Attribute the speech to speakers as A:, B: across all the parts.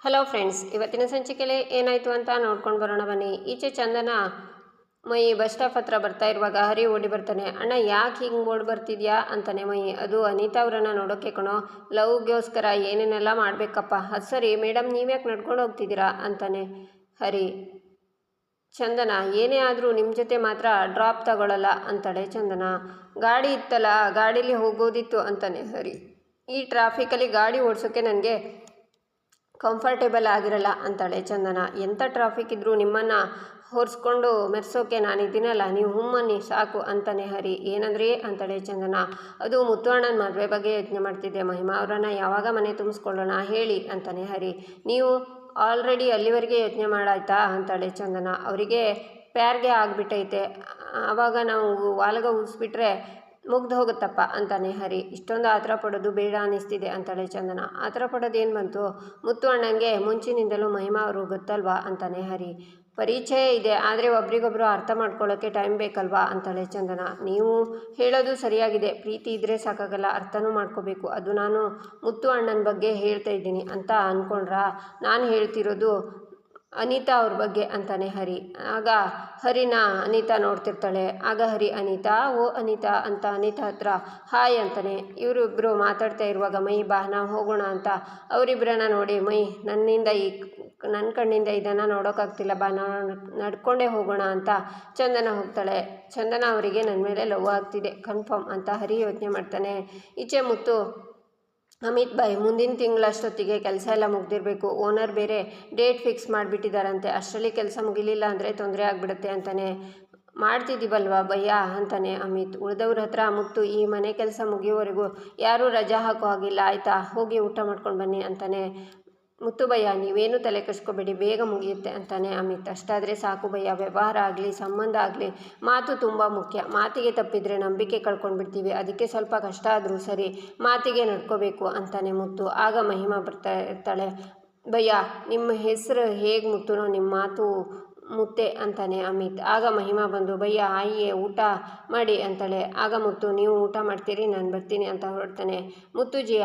A: Hello friends, ಇವತ್ತಿನ ಸಂಚಿಕೆಯಲ್ಲಿ ಏನಾಯಿತು ಅಂತ ನೋಡ್ಕೊಂಡು ಬರೋಣ ಬನ್ನಿ. ಈಚೆ ಚಂದನ ಮೈ ಬಸ್ ಸ್ಟಾಪ್ ಹತ್ರ ಬರ್ತಾ ಇರುವಾಗ ಹರಿ ಓಡಿ ಬರ್ತಾನೆ. ಅಣ್ಣ ಯಾಕೆ ಹಿಂಗೆ ಓಡಿ ಬರ್ತಿದ್ಯಾ ಅಂತಾನೆ ಮೈ. ಅದು ಅನಿತಾ ಅವರನ್ನು ನೋಡೋಕ್ಕೆ ಕಣೋ, ಲವ್ಗೋಸ್ಕರ ಏನೇನೆಲ್ಲ ಮಾಡಬೇಕಪ್ಪ. ಅದು ಸರಿ ಮೇಡಮ್, ನೀವ್ಯಾಕೆ ನಡ್ಕೊಂಡು ಹೋಗ್ತಿದ್ದೀರಾ ಅಂತಾನೆ ಹರಿ. ಚಂದನ ಏನೇ ಆದರೂ ನಿಮ್ಮ ಜೊತೆ ಮಾತ್ರ ಡ್ರಾಪ್ ತಗೊಳ್ಳಲ್ಲ ಅಂತಾಳೆ ಚಂದನ. ಗಾಡಿ ಇತ್ತಲ್ಲ, ಗಾಡೀಲಿ ಹೋಗೋದಿತ್ತು ಅಂತಾನೆ ಹರಿ. ಈ ಟ್ರಾಫಿಕಲ್ಲಿ ಗಾಡಿ ಓಡಿಸೋಕ್ಕೆ ನನಗೆ ಕಂಫರ್ಟೇಬಲ್ ಆಗಿರಲ್ಲ ಅಂತಾಳೆ ಚಂದನ. ಎಂಥ ಟ್ರಾಫಿಕ್ ಇದ್ದರೂ ನಿಮ್ಮನ್ನು ಹೊರಿಸ್ಕೊಂಡು ಮೆರೆಸೋಕೆ ನಾನಿದ್ದೀನಲ್ಲ, ನೀವು ಹುಮ್ಮನ್ನಿ ಸಾಕು ಅಂತಾನೆ ಹರಿ. ಏನಂದ್ರಿ ಅಂತಾಳೆ ಚಂದನ. ಅದು ಮುತ್ತು ಅಣ್ಣನ ಮದುವೆ ಬಗ್ಗೆ ಯೋಚನೆ ಮಾಡ್ತಿದ್ದೆ ಮಹಿಮಾ. ಅವರನ್ನು ಯಾವಾಗ ಮನೆ ತುಂಬಿಸ್ಕೊಳ್ಳೋಣ ಹೇಳಿ ಅಂತಾನೆ ಹರಿ. ನೀವು ಆಲ್ರೆಡಿ ಅಲ್ಲಿವರೆಗೆ ಯೋಚನೆ ಮಾಡಾಯ್ತಾ ಅಂತಾಳೆ ಚಂದನ. ಅವರಿಗೆ ಪ್ಯಾರ್ಗೆ ಆಗಿಬಿಟ್ಟೈತೆ, ಆವಾಗ ನಾವು ವಾಲ್ಗ ಉಗಿಸ್ಬಿಟ್ರೆ ಮುಗ್ದು ಹೋಗುತ್ತಪ್ಪ ಅಂತಾನೆ ಹರಿ. ಇಷ್ಟೊಂದು ಆತರ ಪಡೋದು ಬೇಡ ಅನ್ನಿಸ್ತಿದೆ ಅಂತಾಳೆ ಚಂದನ. ಆತರ ಪಡೋದು ಏನು ಬಂತು, ಮುತ್ತು ಅಣ್ಣಂಗೆ ಮುಂಚಿನಿಂದಲೂ ಮಹಿಮಾ ಅವರು ಗೊತ್ತಲ್ವಾ ಅಂತಾನೆ ಹರಿ. ಪರಿಚಯ ಇದೆ, ಆದರೆ ಒಬ್ರಿಗೊಬ್ರು ಅರ್ಥ ಮಾಡ್ಕೊಳ್ಳೋಕ್ಕೆ ಟೈಮ್ ಬೇಕಲ್ವಾ ಅಂತಾಳೆ ಚಂದನ. ನೀವು ಹೇಳೋದು ಸರಿಯಾಗಿದೆ, ಪ್ರೀತಿ ಇದ್ದರೆ ಸಾಕಾಗಲ್ಲ, ಅರ್ಥನೂ ಮಾಡ್ಕೋಬೇಕು. ಅದು ನಾನು ಮುತ್ತು ಅಣ್ಣನ ಬಗ್ಗೆ ಹೇಳ್ತಾ ಇದ್ದೀನಿ ಅಂತ ಅಂದ್ಕೊಂಡ್ರಾ? ನಾನು ಹೇಳ್ತಿರೋದು ಅನಿತಾ ಅವ್ರ ಬಗ್ಗೆ ಅಂತಾನೆ ಹರಿ. ಆಗ ಹರಿನ ಅನಿತಾ ನೋಡ್ತಿರ್ತಾಳೆ. ಆಗ ಹರಿ ಅನಿತಾ, ಓ ಅನಿತಾ ಅಂತ ಅನಿತಾ ಹತ್ರ ಹಾಯ್ ಅಂತಾನೆ. ಇವರಿಬ್ಬರು ಮಾತಾಡ್ತಾ ಇರುವಾಗ ಮೈ ಬಾ ನಾವು ಹೋಗೋಣ ಅಂತ ಅವರಿಬ್ಬರನ್ನ ನೋಡಿ ಮೈ, ನನ್ನ ಕಣ್ಣಿಂದ ಇದನ್ನು ನೋಡೋಕ್ಕಾಗ್ತಿಲ್ಲ, ಬಾ ನಾವು ನಡ್ಕೊಂಡೇ ಹೋಗೋಣ ಅಂತ ಚಂದನ ಹೋಗ್ತಾಳೆ. ಚಂದನ ಅವರಿಗೆ ನನ್ನ ಮೇಲೆ ಲವ್ ಆಗ್ತಿದೆ ಕನ್ಫರ್ಮ್ ಅಂತ ಹರಿ ಯೋಚನೆ ಮಾಡ್ತಾನೆ. ಈಚೆ ಮುತ್ತು, ಅಮಿತ್ ಬಾಯ್ ಮುಂದಿನ ತಿಂಗಳಷ್ಟೊತ್ತಿಗೆ ಕೆಲಸ ಎಲ್ಲ ಮುಗ್ದಿರಬೇಕು, ಓನರ್ ಬೇರೆ ಡೇಟ್ ಫಿಕ್ಸ್ ಮಾಡಿಬಿಟ್ಟಿದ್ದಾರಂತೆ, ಅಷ್ಟರಲ್ಲಿ ಕೆಲಸ ಮುಗಿಲಿಲ್ಲ ಅಂದರೆ ತೊಂದರೆ ಆಗಿಬಿಡುತ್ತೆ ಅಂತಾನೆ. ಮಾಡ್ತಿದ್ದೀವಲ್ವಾ ಭಯ್ಯ ಅಂತಾನೆ ಅಮಿತ್. ಉಳಿದವ್ರ ಹತ್ರ ಮುತ್ತು, ಈ ಮನೆ ಕೆಲಸ ಮುಗಿಯೋವರೆಗೂ ಯಾರೂ ರಜಾ ಹಾಕೋ ಹಾಗಿಲ್ಲ ಆಯಿತಾ, ಹೋಗಿ ಊಟ ಮಾಡ್ಕೊಂಡು ಬನ್ನಿ ಅಂತಾನೆ. ಮುತ್ತು ಭಯ್ಯ ನೀವೇನು ತಲೆ ಕೆಡಿಸ್ಕೋಬೇಡಿ, ಬೇಗ ಮುಗಿಯುತ್ತೆ ಅಂತಾನೆ ಅಮಿತ್. ಅಷ್ಟಾದರೆ ಸಾಕು ಭಯ್ಯ, ವ್ಯವಹಾರ ಆಗಲಿ ಸಂಬಂಧ ಆಗಲಿ ಮಾತು ತುಂಬ ಮುಖ್ಯ, ಮಾತಿಗೆ ತಪ್ಪಿದರೆ ನಂಬಿಕೆ ಕಳ್ಕೊಂಡ್ಬಿಡ್ತೀವಿ, ಅದಕ್ಕೆ ಸ್ವಲ್ಪ ಕಷ್ಟ ಆದರೂ ಸರಿ ಮಾತಿಗೆ ನಡ್ಕೋಬೇಕು ಅಂತಾನೆ ಮುತ್ತು. ಆಗ ಮಹಿಮಾ ಬರ್ತಾ ಇರ್ತಾಳೆ. ಭಯ್ಯ ನಿಮ್ಮ ಹೆಸರು ಹೇಗೆ ಮುತ್ತುನೋ, ನಿಮ್ಮ ಮಾತು ಮುತ್ತೆ ಅಂತಾನೆ ಅಮಿತ್. ಆಗ ಮಹಿಮಾ ಬಂದು ಭಯ್ಯ ಆಯಿಯೇ ಊಟ ಮಾಡಿ ಅಂತಾಳೆ. ಆಗ ಮುತ್ತು, ನೀವು ಊಟ ಮಾಡ್ತೀರಿ, ನಾನು ಬರ್ತೀನಿ ಅಂತ ಹೊರಡ್ತಾನೆ. ಮುತ್ತುಜಿ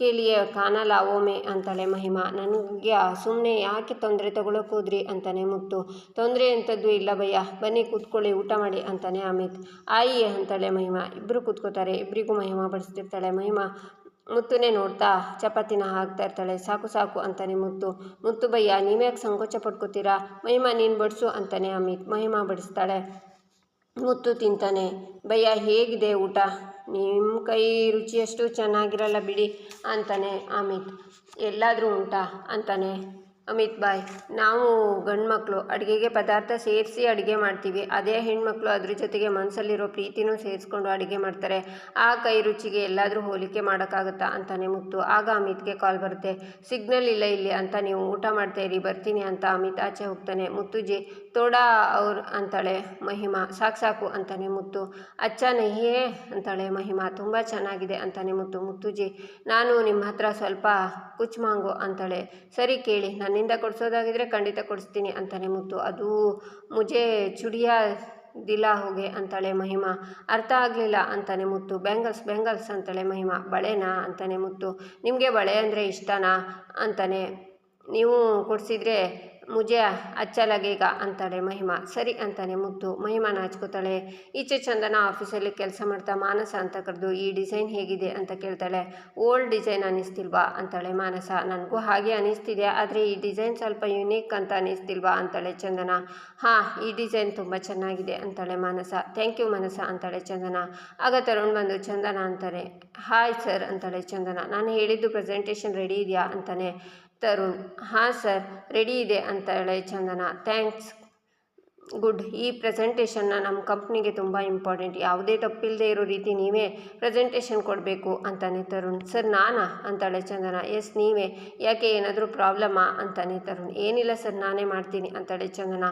A: आपके लिए खाना लाओ ಮೇ ಅಂತಾಳೆ ಮಹಿಮಾ. ನನಗೆ ಸುಮ್ಮನೆ ಯಾಕೆ ತೊಂದರೆ ತಗೊಳಕ್ಕೆ ಹೋದ್ರಿ ಅಂತಾನೆ ಮುತ್ತು. ತೊಂದರೆ ಎಂಥದ್ದು ಇಲ್ಲ ಭಯ್ಯ, ಬನ್ನಿ ಕೂತ್ಕೊಳ್ಳಿ ಊಟ ಮಾಡಿ ಅಂತಾನೆ ಅಮಿತ್. ಆಯಿಯೇ ಅಂತಾಳೆ ಮಹಿಮಾ. ಇಬ್ಬರು ಕೂತ್ಕೋತಾರೆ. ಇಬ್ಬರಿಗೂ ಮಹಿಮಾ ಬಡಿಸ್ತಿರ್ತಾಳೆ. ಮಹಿಮಾ ಮುತ್ತುನೇ ನೋಡ್ತಾ ಚಪಾತಿನ ಹಾಕ್ತಾ ಇರ್ತಾಳೆ. ಸಾಕು ಸಾಕು ಅಂತಾನೆ ಮುತ್ತು. ಮುತ್ತು ಭಯ್ಯ ನೀವ್ಯಾಕೆ ಸಂಕೋಚ ಪಡ್ಕೋತೀರಾ, ಮಹಿಮಾ ನೀನು ಬಡಿಸು ಅಂತಾನೆ ಅಮಿತ್. ಮಹಿಮಾ ಬಡಿಸ್ತಾಳೆ. ಮುತ್ತು ತಿಂತಾನೆ. ಭಯ್ಯ ಹೇಗಿದೆ ಊಟ, ನಿಮ್ಮ ಕೈ ರುಚಿಯಷ್ಟು ಚೆನ್ನಾಗಿರಲ್ಲ ಬಿಡಿ ಅಂತಾನೆ ಅಮಿತ್. ಎಲ್ಲಾದರೂ ಉಂಟಾ ಅಂತಾನೆ ಅಮಿತ್ ಬಾಯ್. ನಾವು ಗಂಡು ಮಕ್ಕಳು ಅಡುಗೆಗೆ ಪದಾರ್ಥ ಸೇರಿಸಿ ಅಡುಗೆ ಮಾಡ್ತೀವಿ, ಅದೇ ಹೆಣ್ಮಕ್ಳು ಅದ್ರ ಜೊತೆಗೆ ಮನಸ್ಸಲ್ಲಿರೋ ಪ್ರೀತಿನೂ ಸೇರಿಸ್ಕೊಂಡು ಅಡುಗೆ ಮಾಡ್ತಾರೆ, ಆ ಕೈ ರುಚಿಗೆ ಎಲ್ಲಾದರೂ ಹೋಲಿಕೆ ಮಾಡೋಕ್ಕಾಗುತ್ತಾ ಅಂತಾನೆ ಮುತ್ತು. ಆಗ ಅಮಿತ್ಗೆ ಕಾಲ್ ಬರುತ್ತೆ. ಸಿಗ್ನಲ್ ಇಲ್ಲ ಇಲ್ಲಿ ಅಂತ ನೀವು ಊಟ ಮಾಡ್ತಾ ಇರಿ, ಬರ್ತೀನಿ ಅಂತ ಅಮಿತ್ ಆಚೆ ಹೋಗ್ತಾನೆ. ಮುತ್ತುಜಿ ತೋಡಾ ಅವ್ರು ಅಂತಾಳೆ ಮಹಿಮಾ. ಸಾಕು ಸಾಕು ಅಂತಾನೆ ಮುತ್ತು. ಅಚ್ಚ ನಹಿಯೇ ಅಂತಾಳೆ ಮಹಿಮಾ. ತುಂಬ ಚೆನ್ನಾಗಿದೆ ಅಂತಾನೆ ಮುತ್ತು. ಮುತ್ತುಜಿ ನಾನು ನಿಮ್ಮ ಹತ್ರ ಸ್ವಲ್ಪ ಕುಚ್ ಮಾಂಗೋ ಅಂತಾಳೆ. ಸರಿ ಕೇಳಿ, ನನ್ನಿಂದ ಕೊಡಿಸೋದಾಗಿದ್ರೆ ಖಂಡಿತ ಕೊಡಿಸ್ತೀನಿ ಅಂತಾನೆ ಮುತ್ತು. ಅದು ಮುಜೆ ಚುಡಿಯಾ ದಿಲಾ ಹೋಗೆ ಅಂತಾಳೆ ಮಹಿಮಾ. ಅರ್ಥ ಆಗಲಿಲ್ಲ ಅಂತಾನೆ ಮುತ್ತು. ಬ್ಯಾಂಗಲ್ಸ್ ಅಂತಾಳೆ ಮಹಿಮಾ. ಬಳೆನಾ ಅಂತಾನೆ ಮುತ್ತು. ನಿಮಗೆ ಬಳೆ ಅಂದರೆ ಇಷ್ಟನಾ ಅಂತಾನೆ. ನೀವು ಕೊಡಿಸಿದ್ರೆ ಮುಜೆ ಅಚ್ಚ ಲಗೇಗ ಅಂತಾಳೆ ಮಹಿಮಾ. ಸರಿ ಅಂತಾನೆ ಮುತ್ತು. ಮಹಿಮಾ ನಾಚ್ಕೋತಾಳೆ. ಈಚೆ ಚಂದನ ಆಫೀಸಲ್ಲಿ ಕೆಲಸ ಮಾಡ್ತಾ ಮಾನಸ ಅಂತ ಕರೆದು ಈ ಡಿಸೈನ್ ಹೇಗಿದೆ ಅಂತ ಕೇಳ್ತಾಳೆ. ಓಲ್ಡ್ ಡಿಸೈನ್ ಅನ್ನಿಸ್ತಿಲ್ವಾ ಅಂತಾಳೆ ಮಾನಸ. ನನಗೂ ಹಾಗೆ ಅನ್ನಿಸ್ತಿದೆ, ಆದರೆ ಈ ಡಿಸೈನ್ ಸ್ವಲ್ಪ ಯುನೀಕ್ ಅಂತ ಅನ್ನಿಸ್ತಿಲ್ವಾ ಅಂತಾಳೆ ಚಂದನ. ಹಾಂ ಈ ಡಿಸೈನ್ ತುಂಬ ಚೆನ್ನಾಗಿದೆ ಅಂತಾಳೆ ಮಾನಸ. ಥ್ಯಾಂಕ್ ಯು ಮಾನಸ ಅಂತಾಳೆ ಚಂದನ. ಆಗ ತರುಣ್ ಬಂದು ಚಂದನ ಅಂತಾನೆ. ಹಾಯ್ ಸರ್ ಅಂತಾಳೆ ಚಂದನ. ನಾನು ಹೇಳಿದ್ದು ಪ್ರೆಸೆಂಟೇಷನ್ ರೆಡಿ ಇದೆಯಾ ಅಂತಾನೆ ತರುಣ್. ಹಾಂ ಸರ್ ರೆಡಿ ಇದೆ ಅಂತಾಳೆ ಚಂದನ. Thanks, good. ಈ ಪ್ರೆಸೆಂಟೇಷನ್ನ ನಮ್ಮ ಕಂಪ್ನಿಗೆ ತುಂಬ ಇಂಪಾರ್ಟೆಂಟ್, ಯಾವುದೇ ತಪ್ಪಿಲ್ಲದೆ ಇರೋ ರೀತಿ ನೀವೇ ಪ್ರೆಸೆಂಟೇಷನ್ ಕೊಡಬೇಕು ಅಂತಾನೆ ತರುಣ್. ಸರ್ ನಾನಾ ಅಂತಾಳೆ ಚಂದನ. ಎಸ್ ನೀವೇ, ಯಾಕೆ ಏನಾದರೂ ಪ್ರಾಬ್ಲಮ್ಮಾ ಅಂತಾನೆ ತರುಣ್. ಏನಿಲ್ಲ ಸರ್ ನಾನೇ ಮಾಡ್ತೀನಿ ಅಂತಾಳೆ ಚಂದನ.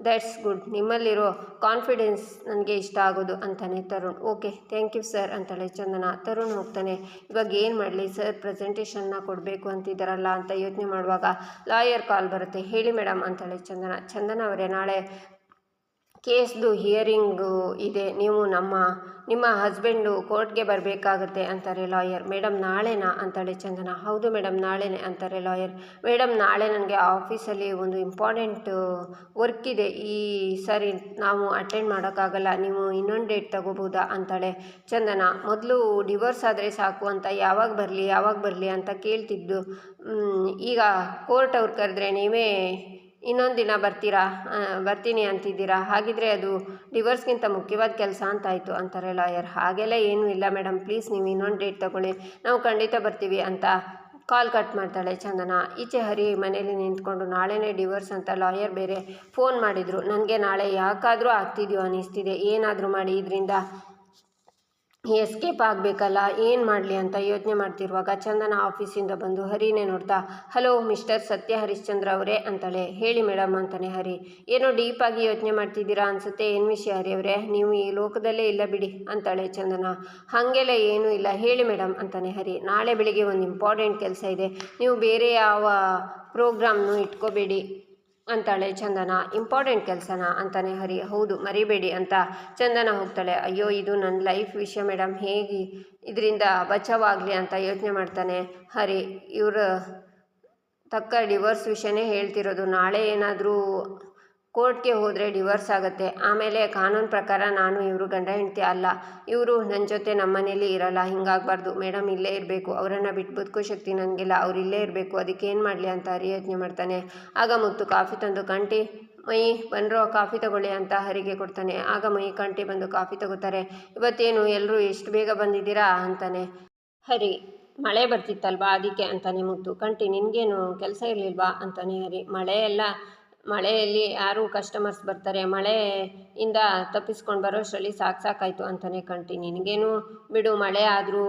A: ದ್ಯಾಟ್ಸ್ ಗುಡ್, ನಿಮ್ಮಲ್ಲಿರೋ ಕಾನ್ಫಿಡೆನ್ಸ್ ನನಗೆ ಇಷ್ಟ ಆಗೋದು ಅಂತಾನೆ Tarun. Okay thank you sir ಅಂತಾಳೆ ಚಂದನ. ತರುಣ್ ಹೋಗ್ತಾನೆ. ಇವಾಗ ಏನು ಮಾಡಲಿ ಸರ್, ಪ್ರೆಸೆಂಟೇಷನ್ನ ಕೊಡಬೇಕು ಅಂತಿದ್ದಾರಲ್ಲ ಅಂತ ಯೋಚನೆ ಮಾಡುವಾಗ ಲಾಯರ್ ಕಾಲ್ ಬರುತ್ತೆ. ಹೇಳಿ ಮೇಡಮ್ ಅಂತಾಳೆ ಚಂದನ. ಚಂದನ ಅವರೇ, ನಾಳೆ ಕೇಸ್ದು ಹಿಯರಿಂಗು ಇದೆ, ನೀವು ನಿಮ್ಮ ಹಸ್ಬೆಂಡು ಕೋರ್ಟ್ಗೆ ಬರಬೇಕಾಗತ್ತೆ ಅಂತಾರೆ ಲಾಯರ್. ಮೇಡಮ್ ನಾಳೆನಾ ಅಂತಾಳೆ ಚಂದನ. ಹೌದು ಮೇಡಮ್ ನಾಳೆನೇ ಅಂತಾರೆ ಲಾಯರ್. ಮೇಡಮ್ ನಾಳೆ ನನಗೆ ಆಫೀಸಲ್ಲಿ ಒಂದು ಇಂಪಾರ್ಟೆಂಟ್ ವರ್ಕ್ ಇದೆ, ಈ ಸರಿ ನಾವು ಅಟೆಂಡ್ ಮಾಡೋಕ್ಕಾಗಲ್ಲ, ನೀವು ಇನ್ನೊಂದು ಡೇಟ್ ತಗೋಬೋದಾ ಅಂತಾಳೆ ಚಂದನ. ಮೊದಲು ಡಿವೋರ್ಸ್ ಆದರೆ ಸಾಕು ಅಂತ ಯಾವಾಗ ಬರಲಿ ಅಂತ ಕೇಳ್ತಿದ್ದು, ಈಗ ಕೋರ್ಟ್ ಅವ್ರು ಕರೆದ್ರೆ ನೀವೇ ಇನ್ನೊಂದು ದಿನ ಬರ್ತೀನಿ ಅಂತಿದ್ದೀರಾ, ಹಾಗಿದ್ರೆ ಅದು ಡಿವೋರ್ಸ್ಗಿಂತ ಮುಖ್ಯವಾದ ಕೆಲಸ ಅಂತಾಯಿತು ಅಂತಾರೆ ಲಾಯರ್. ಹಾಗೆಲ್ಲ ಏನೂ ಇಲ್ಲ ಮೇಡಮ್, ಪ್ಲೀಸ್ ನೀವು ಇನ್ನೊಂದು ಡೇಟ್ ತಗೊಳ್ಳಿ, ನಾವು ಖಂಡಿತ ಬರ್ತೀವಿ ಅಂತ ಕಾಲ್ ಕಟ್ ಮಾಡ್ತಾಳೆ ಚಂದನ. ಈಚೆ ಹರಿ ಮನೇಲಿ ನಿಂತ್ಕೊಂಡು ನಾಳೆನೇ ಡಿವೋರ್ಸ್ ಅಂತ ಲಾಯರ್ ಬೇರೆ ಫೋನ್ ಮಾಡಿದರು. ನನಗೆ ನಾಳೆ ಯಾಕಾದರೂ ಆಗ್ತಿದೆಯೋ ಅನ್ನಿಸ್ತಿದೆ, ಏನಾದರೂ ಮಾಡಿ ಇದರಿಂದ ಎಸ್ಕೇಪ್ ಆಗಬೇಕಲ್ಲ, ಏನು ಮಾಡಲಿ ಅಂತ ಯೋಚನೆ ಮಾಡ್ತಿರುವಾಗ ಚಂದನ ಆಫೀಸಿಂದ ಬಂದು ಹರಿನೇ ನೋಡ್ತಾ, ಹಲೋ ಮಿಸ್ಟರ್ ಸತ್ಯ ಹರಿಶ್ಚಂದ್ರ ಅವರೇ ಅಂತಾಳೆ. ಹೇಳಿ ಮೇಡಮ್ ಅಂತಾನೆ ಹರಿ. ಏನೋ ಡೀಪಾಗಿ ಯೋಚನೆ ಮಾಡ್ತಿದ್ದೀರಾ ಅನಿಸುತ್ತೆ, ಏನು ವಿಷಯ ಹರಿ ಅವರೇ, ನೀವು ಈ ಲೋಕದಲ್ಲೇ ಇಲ್ಲ ಬಿಡಿ ಅಂತಾಳೆ ಚಂದನ. ಹಾಗೆಲ್ಲ ಏನೂ ಇಲ್ಲ, ಹೇಳಿ ಮೇಡಮ್ ಅಂತಾನೆ ಹರಿ. ನಾಳೆ ಬೆಳಿಗ್ಗೆ ಒಂದು ಇಂಪಾರ್ಟೆಂಟ್ ಕೆಲಸ ಇದೆ, ನೀವು ಬೇರೆ ಯಾವ ಪ್ರೋಗ್ರಾಮ್ನು ಇಟ್ಕೋಬೇಡಿ ಅಂತಾಳೆ ಚಂದನ. ಇಂಪಾರ್ಟೆಂಟ್ ಕೆಲಸನ ಅಂತಾನೆ ಹರಿ. ಹೌದು ಮರಿಬೇಡಿ ಅಂತ ಚಂದನ ಹೋಗ್ತಾಳೆ. ಅಯ್ಯೋ ಇದು ನನ್ನ ಲೈಫ್ ವಿಷಯ ಮೇಡಮ್, ಹೇಗೆ ಇದರಿಂದ ಬಚಾವಾಗಲಿ ಅಂತ ಯೋಚನೆ ಮಾಡ್ತಾನೆ ಹರಿ. ಇವರು ತಕ್ಕ ಡಿವೋರ್ಸ್ ವಿಷಯನೇ ಹೇಳ್ತಿರೋದು, ನಾಳೆ ಏನಾದರೂ ಕೋರ್ಟ್ಗೆ ಹೋದರೆ ಡಿವೋರ್ಸ್ ಆಗುತ್ತೆ, ಆಮೇಲೆ ಕಾನೂನು ಪ್ರಕಾರ ನಾನು ಇವರು ಗಂಡ ಹೆಂಡತಿ ಅಲ್ಲ, ಇವರು ನನ್ನ ಜೊತೆ ನಮ್ಮನೇಲಿ ಇರಲ್ಲ, ಹಿಂಗಾಗಬಾರ್ದು ಮೇಡಮ್, ಇಲ್ಲೇ ಇರಬೇಕು, ಅವರನ್ನು ಬಿಟ್ಟು ಬದುಕೋ ಶಕ್ತಿ ನನಗಿಲ್ಲ, ಅವ್ರು ಇಲ್ಲೇ ಇರಬೇಕು, ಅದಕ್ಕೆ ಏನು ಮಾಡಲಿ ಅಂತ ಹರಿ ಯೋಚನೆ ಮಾಡ್ತಾನೆ. ಆಗ ಮುತ್ತು ಕಾಫಿ ತಂದು, ಕಂಟಿ ಮೈ ಬಂದ್ರೋ ಕಾಫಿ ತಗೊಳ್ಳಿ ಅಂತ ಹರಿಗೆ ಕೊಡ್ತಾನೆ. ಆಗ ಮೈ ಕಂಟಿ ಬಂದು ಕಾಫಿ ತಗೋತಾರೆ. ಇವತ್ತೇನು ಎಲ್ಲರೂ ಎಷ್ಟು ಬೇಗ ಬಂದಿದ್ದೀರಾ ಅಂತಾನೆ ಹರಿ. ಮಳೆ ಬರ್ತಿತ್ತಲ್ವಾ ಅದಕ್ಕೆ ಅಂತಾನೆ ಮುತ್ತು. ಕಂಟಿ ನಿನಗೇನು ಕೆಲಸ ಇರಲಿಲ್ವಾ ಅಂತಾನೆ ಹರಿ. ಮಳೆಯಲ್ಲಿ ಯಾರು ಕಸ್ಟಮರ್ಸ್ ಬರ್ತಾರೆ, ಮಳೆಯಿಂದ ತಪ್ಪಿಸ್ಕೊಂಡು ಬರೋಷ್ಟರಲ್ಲಿ ಸಾಕಾಯಿತು ಅಂತಾನೆ ಕಂಟಿ. ನಿನಗೇನು ಬಿಡು, ಮಳೆ ಆದರೂ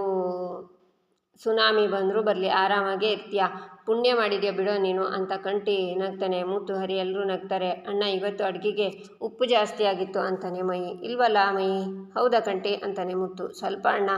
A: ಸುನಾಮಿ ಬಂದರೂ ಬರಲಿ, ಆರಾಮಾಗೇ ಇರ್ತೀಯ, ಪುಣ್ಯ ಮಾಡಿದ್ಯಾ ಬಿಡೋ ನೀನು ಅಂತ ಕಂಟಿ ನಗ್ತಾನೆ. ಮುತ್ತು ಹರಿ ಎಲ್ಲರೂ ನಗ್ತಾರೆ. ಅಣ್ಣ ಇವತ್ತು ಅಡುಗೆಗೆ ಉಪ್ಪು ಜಾಸ್ತಿ ಆಗಿತ್ತು ಅಂತಾನೆ ಮೈ. ಇಲ್ವಲ್ಲ ಮೈ, ಹೌದಾ ಕಂಟಿ ಅಂತಾನೆ ಮುತ್ತು. ಸ್ವಲ್ಪ ಅಣ್ಣ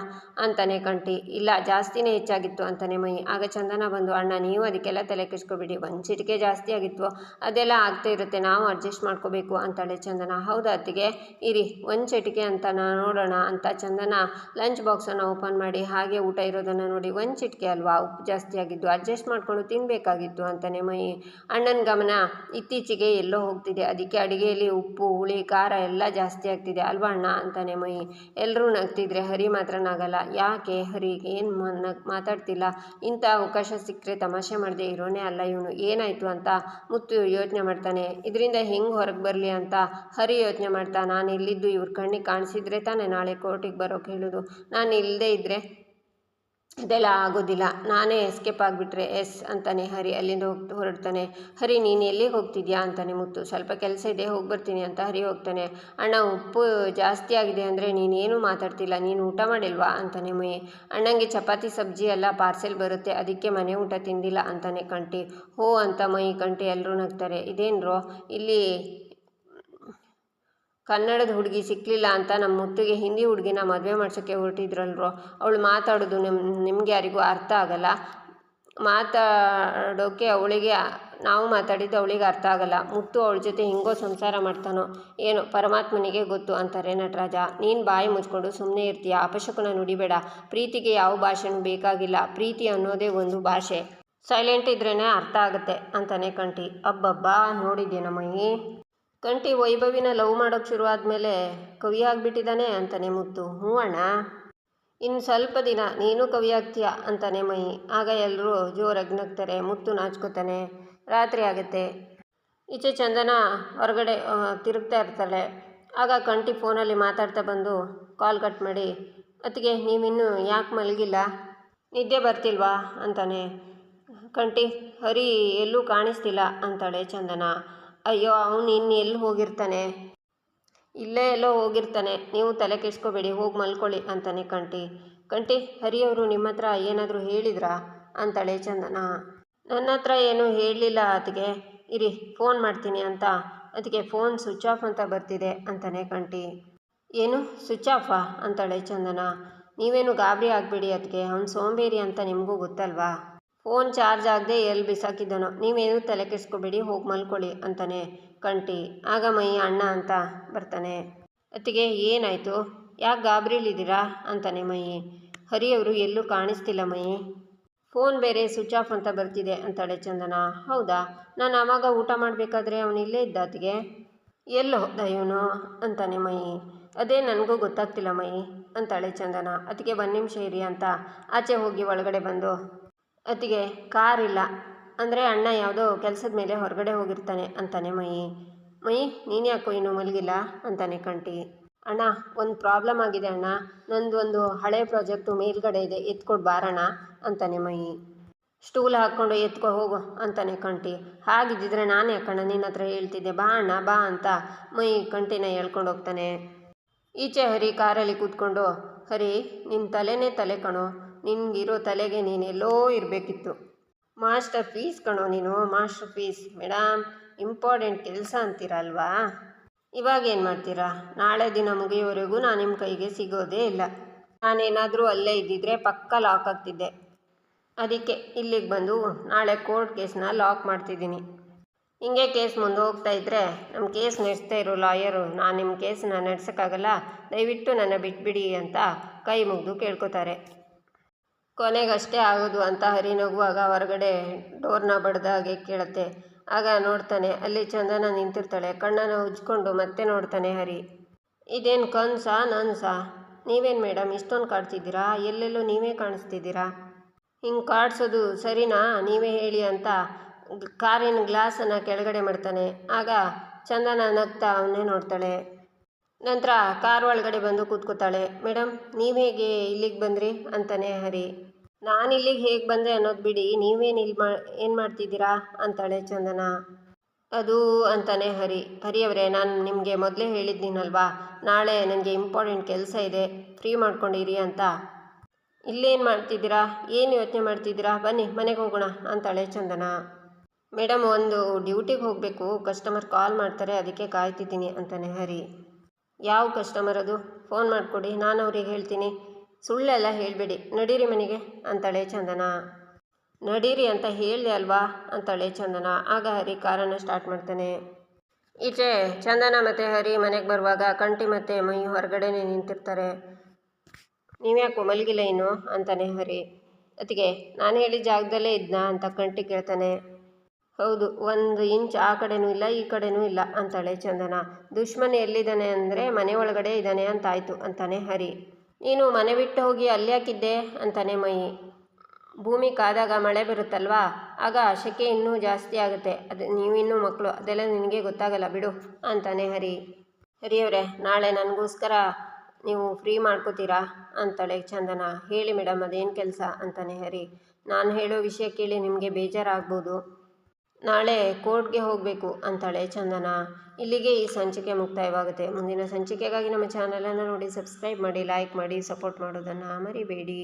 A: ಅಂತಾನೆ ಕಂಟಿ. ಇಲ್ಲ ಜಾಸ್ತಿನೇ ಹೆಚ್ಚಾಗಿತ್ತು ಅಂತಾನೆ ಮೈ. ಆಗ ಚಂದನ ಬಂದು, ಅಣ್ಣ ನೀವು ಅದಕ್ಕೆಲ್ಲ ತಲೆ ಕೆಡಿಸ್ಕೊಬೇಡಿ, ಒಂದು ಚಿಟಿಕೆ ಜಾಸ್ತಿ ಆಗಿತ್ತು, ಅದೆಲ್ಲ ಆಗ್ತಾ ಇರುತ್ತೆ, ನಾವು ಅಡ್ಜಸ್ಟ್ ಮಾಡ್ಕೋಬೇಕು ಅಂತಾಳೆ ಚಂದನ. ಹೌದಾ ಅತ್ತಿಗೆ, ಇರಿ ಒಂದು ಚಿಟಿಕೆ ಅಂತ ನೋಡೋಣ ಅಂತ ಚಂದನ ಲಂಚ್ ಬಾಕ್ಸನ್ನು ಓಪನ್ ಮಾಡಿ ಹಾಗೆ ಊಟ ಇರೋದನ್ನು ನೋಡಿ, ಒಂದು ಚಿಟಿಕೆ ಅಲ್ವಾ ಉಪ್ಪು ಜಾಸ್ತಿ ಆಗಿದ್ದು, ಅಡ್ಜಸ್ಟ್ ಮಾಡ್ಕೊಂಡು ತಿನ್ನಬೇಕಾಗಿತ್ತು ಅಂತಾನೆ ಮೈ. ಅಣ್ಣನ ಗಮನ ಇತ್ತೀಚೆಗೆ ಎಲ್ಲೋ ಹೋಗ್ತಿದೆ, ಅದಕ್ಕೆ ಅಡುಗೆಯಲ್ಲಿ ಉಪ್ಪು ಹುಳಿ ಖಾರ ಎಲ್ಲ ಜಾಸ್ತಿ ಆಗ್ತಿದೆ ಅಲ್ವಾ ಅಣ್ಣ ಅಂತಾನೆ ಮೈ. ಎಲ್ಲರೂ ನಗ್ತಿದ್ರೆ ಹರಿ ಮಾತ್ರ ನಗಲ್ಲ. ಯಾಕೆ ಹರಿ ಏನು ಮಾತಾಡ್ತಿಲ್ಲ, ಇಂಥ ಅವಕಾಶ ಸಿಕ್ಕರೆ ತಮಾಷೆ ಮಾಡದೆ ಇರೋನೇ ಅಲ್ಲ ಇವನು, ಏನಾಯಿತು ಅಂತ ಮುತ್ತು ಯೋಚನೆ ಮಾಡ್ತಾನೆ. ಇದರಿಂದ ಹೆಂಗೆ ಹೊರಗೆ ಬರಲಿ ಅಂತ ಹರಿ ಯೋಚನೆ ಮಾಡ್ತಾ, ನಾನು ಇಲ್ಲಿದ್ದು ಇವ್ರ ಕಣ್ಣಿಗೆ ಕಾಣಿಸಿದ್ರೆ ತಾನೇ ನಾಳೆ ಕೋರ್ಟಿಗೆ ಬರೋಕೆ ಹೇಳೋದು, ನಾನು ಇಲ್ಲದೇ ಇದ್ದರೆ ಅದೆಲ್ಲ ಆಗೋದಿಲ್ಲ, ನಾನೇ ಎಸ್ಕೇಪ್ ಆಗಿಬಿಟ್ರೆ ಎಸ್ ಅಂತಾನೆ ಹರಿ ಅಲ್ಲಿಂದ ಹೊರಡ್ತಾನೆ. ಹರಿ ನೀನು ಎಲ್ಲಿಗೆ ಹೋಗ್ತಿದ್ಯಾ ಅಂತಾನೆ ಮುತ್ತು. ಸ್ವಲ್ಪ ಕೆಲಸ ಇದೆ ಹೋಗಿ ಬರ್ತೀನಿ ಅಂತ ಹರಿ ಹೋಗ್ತಾನೆ. ಅಣ್ಣ ಉಪ್ಪು ಜಾಸ್ತಿ ಆಗಿದೆ ಅಂದರೆ ನೀನೇನು ಮಾತಾಡ್ತಿಲ್ಲ, ನೀನು ಊಟ ಮಾಡಿಲ್ವಾ ಅಂತಾನೆ ಮೈ. ಅಣ್ಣಂಗೆ ಚಪಾತಿ ಸಬ್ಜಿ ಎಲ್ಲ ಪಾರ್ಸೆಲ್ ಬರುತ್ತೆ, ಅದಕ್ಕೆ ಮನೆ ಊಟ ತಿಂದಿಲ್ಲ ಅಂತಾನೆ ಕಂಟಿ. ಹೋ ಅಂತ ಮೈ ಕಂಟಿ ಎಲ್ಲರೂ ನಗ್ತಾರೆ. ಇದೇನ್ರೋ ಇಲ್ಲಿ ಕನ್ನಡದ ಹುಡುಗಿ ಸಿಕ್ಕಲಿಲ್ಲ ಅಂತ ನಮ್ಮ ಮುತ್ತಿಗೆ ಹಿಂದಿ ಹುಡುಗಿನ ಮದುವೆ ಮಾಡ್ಸೋಕ್ಕೆ ಹೊರಟಿದ್ರಲ್ರೋ, ಅವಳು ಮಾತಾಡೋದು ನಿಮ್ಗೆ ಯಾರಿಗೂ ಅರ್ಥ ಆಗಲ್ಲ, ಮಾತಾಡೋಕ್ಕೆ ಅವಳಿಗೆ, ನಾವು ಮಾತಾಡಿದ್ದು ಅವಳಿಗೆ ಅರ್ಥ ಆಗಲ್ಲ, ಮುತ್ತು ಅವಳ ಜೊತೆ ಹಿಂಗೋ ಸಂಸಾರ ಮಾಡ್ತಾನೋ ಏನೋ ಪರಮಾತ್ಮನಿಗೆ ಗೊತ್ತು ಅಂತಾರೆ ನಟರಾಜ. ನೀನು ಬಾಯಿ ಮುಚ್ಕೊಂಡು ಸುಮ್ಮನೆ ಇರ್ತೀಯ, ಅಪಶಕುನ ನುಡಿಬೇಡ, ಪ್ರೀತಿಗೆ ಯಾವ ಭಾಷೆನೂ ಬೇಕಾಗಿಲ್ಲ, ಪ್ರೀತಿ ಅನ್ನೋದೇ ಒಂದು ಭಾಷೆ, ಸೈಲೆಂಟ್ ಇದ್ರೇ ಅರ್ಥ ಆಗುತ್ತೆ ಅಂತಾನೆ ಕಂಟಿ. ಅಬ್ಬಬ್ಬಾ ನೋಡಿದ್ಯೇನಮ್ಮಯ್ಯಿ, ಕಂಟಿ ವೈಭವಿನ ಲವ್ ಮಾಡೋಕ್ಕೆ ಶುರು ಆದಮೇಲೆ ಕವಿ ಆಗಿಬಿಟ್ಟಿದ್ದಾನೆ ಅಂತಾನೆ ಮುತ್ತು. ಹ್ಞೂ ಅಣ್ಣ, ಇನ್ನು ಸ್ವಲ್ಪ ದಿನ ನೀನು ಕವಿ ಆಗ್ತೀಯ ಅಂತಾನೆ ಮೈ. ಆಗ ಎಲ್ಲರೂ ಜೋರಾಗಿ ನಗ್ತಾರೆ. ಮುತ್ತು ನಾಚ್ಕೋತಾನೆ. ರಾತ್ರಿ ಆಗುತ್ತೆ. ಈಚೆ ಚಂದನ ಹೊರಗಡೆ ತಿರುಗ್ತಾ ಇರ್ತಾಳೆ. ಆಗ ಕಂಟಿ ಫೋನಲ್ಲಿ ಮಾತಾಡ್ತಾ ಬಂದು ಕಾಲ್ ಕಟ್ ಮಾಡಿ, ಅತ್ತಿಗೆ ನೀವಿನ್ನೂ ಯಾಕೆ ಮಲಗಿಲ್ಲ, ನಿದ್ದೆ ಬರ್ತಿಲ್ವಾ ಅಂತಾನೆ ಕಂಟಿ. ಹರಿ ಎಲ್ಲೂ ಕಾಣಿಸ್ತಿಲ್ಲ ಅಂತಾಳೆ ಚಂದನ. ಅಯ್ಯೋ ಅವನು ಇನ್ನು ಎಲ್ಲಿ ಹೋಗಿರ್ತಾನೆ, ಇಲ್ಲೇ ಎಲ್ಲೋ ಹೋಗಿರ್ತಾನೆ, ನೀವು ತಲೆ ಕೆಡಿಸ್ಕೋಬೇಡಿ, ಹೋಗಿ ಮಲ್ಕೊಳ್ಳಿ ಅಂತಾನೆ ಕಂಟಿ. ಹರಿಯವರು ನಿಮ್ಮ ಹತ್ರ ಏನಾದರೂ ಹೇಳಿದ್ರಾ ಅಂತಾಳೆ ಚಂದನ. ನನ್ನ ಹತ್ರ ಏನೂ ಹೇಳಲಿಲ್ಲ ಅತ್ತಿಗೆ, ಇರಿ ಫೋನ್ ಮಾಡ್ತೀನಿ ಅಂತ ಅದಕ್ಕೆ ಫೋನ್ ಸ್ವಿಚ್ ಆಫ್ ಅಂತ ಬರ್ತಿದೆ ಅಂತಾನೆ ಕಂಟಿ. ಏನು ಸ್ವಿಚ್ ಆಫಾ ಅಂತಾಳೆ ಚಂದನ. ನೀವೇನು ಗಾಬರಿ ಆಗಬೇಡಿ ಅತ್ತಿಗೆ, ಅವ್ನು ಸೋಂಬೇರಿ ಅಂತ ನಿಮಗೂ ಗೊತ್ತಲ್ವಾ, ಫೋನ್ ಚಾರ್ಜ್ ಆಗದೆ ಎಲ್ಲಿ ಬಿಸಾಕಿದ್ದಾನೋ, ನೀವೇನು ತಲೆ ಕೆಡಿಸ್ಕೋಬೇಡಿ, ಹೋಗಿ ಮಲ್ಕೊಳ್ಳಿ ಅಂತಾನೆ ಕಂಟಿ. ಆಗ ಮೈ ಅಣ್ಣ ಅಂತ ಬರ್ತಾನೆ. ಅತ್ತಿಗೆ ಏನಾಯಿತು, ಯಾಕೆ ಗಾಬರಿಲಿದ್ದೀರಾ ಅಂತಾನೆ ಮೈ. ಹರಿಯವರು ಎಲ್ಲೂ ಕಾಣಿಸ್ತಿಲ್ಲ ಮೈ, ಫೋನ್ ಬೇರೆ ಸ್ವಿಚ್ ಆಫ್ ಅಂತ ಬರ್ತಿದೆ ಅಂತಾಳೆ ಚಂದನ. ಹೌದಾ, ನಾನು ಆವಾಗ ಊಟ ಮಾಡಬೇಕಾದ್ರೆ ಅವನು ಇಲ್ಲೇ ಇದ್ದ ಅತ್ತಿಗೆ, ಎಲ್ಲಿ ಹೋದ ಇವನು ಅಂತಾನೆ ಮೈ. ಅದೇ ನನಗೂ ಗೊತ್ತಾಗ್ತಿಲ್ಲ ಮೈ ಅಂತಾಳೆ ಚಂದನ. ಅತ್ತಿಗೆ 1 ನಿಮಿಷ ಇರಿ ಅಂತ ಆಚೆ ಹೋಗಿ ಒಳಗಡೆ ಬಂದು, ಅತ್ತಿಗೆ ಕಾರ್ ಇಲ್ಲ ಅಂದರೆ ಅಣ್ಣ ಯಾವುದೋ ಕೆಲಸದ ಮೇಲೆ ಹೊರಗಡೆ ಹೋಗಿರ್ತಾನೆ ಅಂತಾನೆ ಮೈ. ಮೈ ನೀನು ಯಾಕೋ ಇನ್ನೂ ಮಲಗಿಲ್ಲ ಅಂತಾನೆ ಕಂಟಿ. ಅಣ್ಣ ಒಂದು ಪ್ರಾಬ್ಲಮ್ ಆಗಿದೆ ಅಣ್ಣ, ನಂದು ಒಂದು ಹಳೆ ಪ್ರಾಜೆಕ್ಟು ಮೇಲ್ಗಡೆ ಇದೆ, ಎತ್ಕೊಡು ಬಾರಣ ಅಂತಾನೆ ಮೈ. ಸ್ಟೂಲ್ ಹಾಕ್ಕೊಂಡು ಎತ್ಕೊ ಹೋಗು ಅಂತಾನೆ ಕಂಟಿ. ಹಾಗಿದ್ದಿದ್ರೆ ನಾನು ಯಾಕಣ್ಣ ನಿನ್ನ ಹತ್ರ ಹೇಳ್ತಿದ್ದೆ, ಬಾ ಅಣ್ಣ ಬಾ ಅಂತ ಮೈ ಕಂಟಿನ ಹೇಳ್ಕೊಂಡು ಹೋಗ್ತಾನೆ. ಈಚೆ ಹರಿ ಕಾರಲ್ಲಿ ಕೂತ್ಕೊಂಡು, ಹರಿ ನಿನ್ನ ತಲೆನೇ ತಲೆ ಕಣೋ, ನಿನಗಿರೋ ತಲೆಗೆ ನೀನೆಲ್ಲೋ ಇರಬೇಕಿತ್ತು, ಮಾಸ್ಟರ್ ಪೀಸ್ ಕಣೋ ನೀನು, ಮಾಸ್ಟರ್ ಪೀಸ್. ಮೇಡಮ್ ಇಂಪಾರ್ಟೆಂಟ್ ಕೆಲಸ ಅಂತೀರಲ್ವಾ, ಇವಾಗ ಏನು ಮಾಡ್ತೀರಾ, ನಾಳೆ ದಿನ ಮುಗಿಯೋವರೆಗೂ ನಾನು ನಿಮ್ಮ ಕೈಗೆ ಸಿಗೋದೇ ಇಲ್ಲ. ನಾನೇನಾದರೂ ಅಲ್ಲೇ ಇದ್ದಿದ್ರೆ ಪಕ್ಕ ಲಾಕ್ ಆಗ್ತಿದ್ದೆ, ಅದಕ್ಕೆ ಇಲ್ಲಿಗೆ ಬಂದು ನಾಳೆ ಕೋರ್ಟ್ ಕೇಸ್ನ ಲಾಕ್ ಮಾಡ್ತಿದ್ದೀನಿ. ಹಿಂಗೆ ಕೇಸ್ ಮುಂದೆ ಹೋಗ್ತಾ ಇದ್ದರೆ ನಮ್ಮ ಕೇಸ್ ನಡೆಸ್ತಾ ಇರೋ ಲಾಯರು, ನಾನು ನಿಮ್ಮ ಕೇಸನ್ನ ನಡೆಸೋಕ್ಕಾಗಲ್ಲ, ದಯವಿಟ್ಟು ನನ್ನ ಬಿಟ್ಬಿಡಿ ಅಂತ ಕೈ ಮುಗಿದು ಕೇಳ್ಕೊತಾರೆ. ಕೊನೆಗಷ್ಟೇ ಆಗೋದು ಅಂತ ಹರಿ ನಗುವಾಗ ಹೊರಗಡೆ ಡೋರ್ನ ಬಡ್ದಾಗೆ ಕೇಳುತ್ತೆ. ಆಗ ನೋಡ್ತಾನೆ, ಅಲ್ಲಿ ಚಂದನ ನಿಂತಿರ್ತಾಳೆ. ಕಣ್ಣನ್ನು ಉಜ್ಕೊಂಡು ಮತ್ತೆ ನೋಡ್ತಾನೆ ಹರಿ. ಇದೇನು ಕನ್ಸಾ ನನ್ಸಾ, ನೀವೇನು ಮೇಡಮ್ ಇಷ್ಟೊಂದು ಕಾಡ್ತಿದ್ದೀರಾ, ಎಲ್ಲೆಲ್ಲೂ ನೀವೇ ಕಾಣಿಸ್ತಿದ್ದೀರಾ, ಹಿಂಗೆ ಕಾಡ್ಸೋದು ಸರಿನಾ, ನೀವೇ ಹೇಳಿ ಅಂತ ಕಾರಿನ ಗ್ಲಾಸನ್ನು ಕೆಳಗಡೆ ಮಾಡ್ತಾನೆ. ಆಗ ಚಂದನ ನಗ್ತಾ ಅವನ್ನೇ ನೋಡ್ತಾಳೆ. ನಂತರ ಕಾರ್ ಒಳಗಡೆ ಬಂದು ಕೂತ್ಕೋತಾಳೆ. ಮೇಡಮ್ ನೀವು ಹೇಗೆ ಇಲ್ಲಿಗೆ ಬಂದ್ರಿ ಅಂತಾನೆ ಹರಿ. ನಾನು ಇಲ್ಲಿಗೆ ಹೇಗೆ ಬಂದೆ ಅನ್ನೋದು ಬಿಡಿ, ನೀವೇನು ಏನು ಮಾಡ್ತಿದ್ದೀರಾ ಅಂತಾಳೆ ಚಂದನ. ಅದು ಅಂತಾನೆ ಹರಿ. ಹರಿಯವರೇ, ನಾನು ನಿಮಗೆ ಮೊದಲೇ ಹೇಳಿದ್ದೀನಲ್ವಾ, ನಾಳೆ ನನಗೆ ಇಂಪಾರ್ಟೆಂಟ್ ಕೆಲಸ ಇದೆ, ಫ್ರೀ ಮಾಡ್ಕೊಂಡಿರಿ ಅಂತ. ಇಲ್ಲೇನು ಮಾಡ್ತಿದ್ದೀರಾ, ಏನು ಯೋಚನೆ ಮಾಡ್ತಿದ್ದೀರಾ, ಬನ್ನಿ ಮನೆಗೆ ಹೋಗೋಣ ಅಂತಾಳೆ ಚಂದನ. ಮೇಡಮ್ ಒಂದು ಡ್ಯೂಟಿಗೆ ಹೋಗಬೇಕು, ಕಸ್ಟಮರ್ ಕಾಲ್ ಮಾಡ್ತಾರೆ, ಅದಕ್ಕೆ ಕಾಯ್ತಿದ್ದೀನಿ ಅಂತಾನೆ ಹರಿ. ಯಾವ ಕಸ್ಟಮರ್ ಅದು, ಫೋನ್ ಮಾಡಿಕೊಡಿ, ನಾನು ಅವ್ರಿಗೆ ಹೇಳ್ತೀನಿ, ಸುಳ್ಳೆಲ್ಲ ಹೇಳಬೇಡಿ, ನಡೀರಿ ಮನೆಗೆ ಅಂತಾಳೆ ಚಂದನ. ನಡೀರಿ ಅಂತ ಹೇಳಿದೆ ಅಲ್ವಾ ಅಂತಾಳೆ ಚಂದನ. ಆಗ ಹರಿ ಕಾರನ್ನು ಸ್ಟಾರ್ಟ್ ಮಾಡ್ತಾನೆ. ಈಚೆ ಚಂದನ ಮತ್ತು ಹರಿ ಮನೆಗೆ ಬರುವಾಗ ಕಂಟಿ ಮತ್ತು ಮೈ ಹೊರಗಡೆನೇ ನಿಂತಿರ್ತಾರೆ. ನೀವ್ಯಾಕೋ ಮಲಗಿಲ್ಲ ಇನ್ನು ಅಂತಾನೆ ಹರಿ. ಅತ್ತಿಗೆ ನಾನು ಹೇಳಿದ ಜಾಗದಲ್ಲೇ ಇದ್ನಾ ಅಂತ ಕಂಟಿ ಕೇಳ್ತಾನೆ. ಹೌದು, 1 ಇಂಚ್ ಆ ಕಡೆನೂ ಇಲ್ಲ ಈ ಕಡೆನೂ ಇಲ್ಲ ಅಂತಾಳೆ ಚಂದನ. ದುಶ್ಮನ್ ಎಲ್ಲಿದ್ದಾನೆ ಅಂದರೆ ಮನೆ ಒಳಗಡೆ ಇದ್ದಾನೆ ಅಂತಾಯ್ತು ಅಂತಾನೆ ಹರಿ. ನೀನು ಮನೆ ಬಿಟ್ಟು ಹೋಗಿ ಅಲ್ಯಾಕಿದ್ದೆ ಅಂತಾನೆ ಮೈ. ಭೂಮಿ ಕಾದಾಗ ಮಳೆ ಬರುತ್ತಲ್ವಾ, ಆಗ ಶೆಕೆ ಇನ್ನೂ ಜಾಸ್ತಿ ಆಗುತ್ತೆ, ಅದು ನೀವಿನ್ನೂ ಮಕ್ಕಳು, ಅದೆಲ್ಲ ನಿನಗೆ ಗೊತ್ತಾಗಲ್ಲ ಬಿಡು ಅಂತಾನೆ ಹರಿ. ಹರಿಯವರೇ, ನಾಳೆ ನನಗೋಸ್ಕರ ನೀವು ಫ್ರೀ ಮಾಡ್ಕೋತೀರಾ ಅಂತಾಳೆ ಚಂದನ. ಹೇಳಿ ಮೇಡಮ್ ಅದೇನು ಕೆಲಸ ಅಂತಾನೆ ಹರಿ. ನಾನು ಹೇಳೋ ವಿಷಯ ಕೇಳಿ ನಿಮಗೆ ಬೇಜಾರಾಗ್ಬೋದು, ನಾಳೆ ಕೋರ್ಟ್ಗೆ ಹೋಗಬೇಕು ಅಂತಾಳೆ ಚಂದನ. ಇಲ್ಲಿಗೆ ಈ ಸಂಚಿಕೆ ಮುಕ್ತಾಯವಾಗುತ್ತೆ. ಮುಂದಿನ ಸಂಚಿಕೆಗಾಗಿ ನಮ್ಮ ಚಾನಲನ್ನು ನೋಡಿ ಸಬ್ಸ್ಕ್ರೈಬ್ ಮಾಡಿ, ಲೈಕ್ ಮಾಡಿ, ಸಪೋರ್ಟ್ ಮಾಡೋದನ್ನು ಮರಿಬೇಡಿ.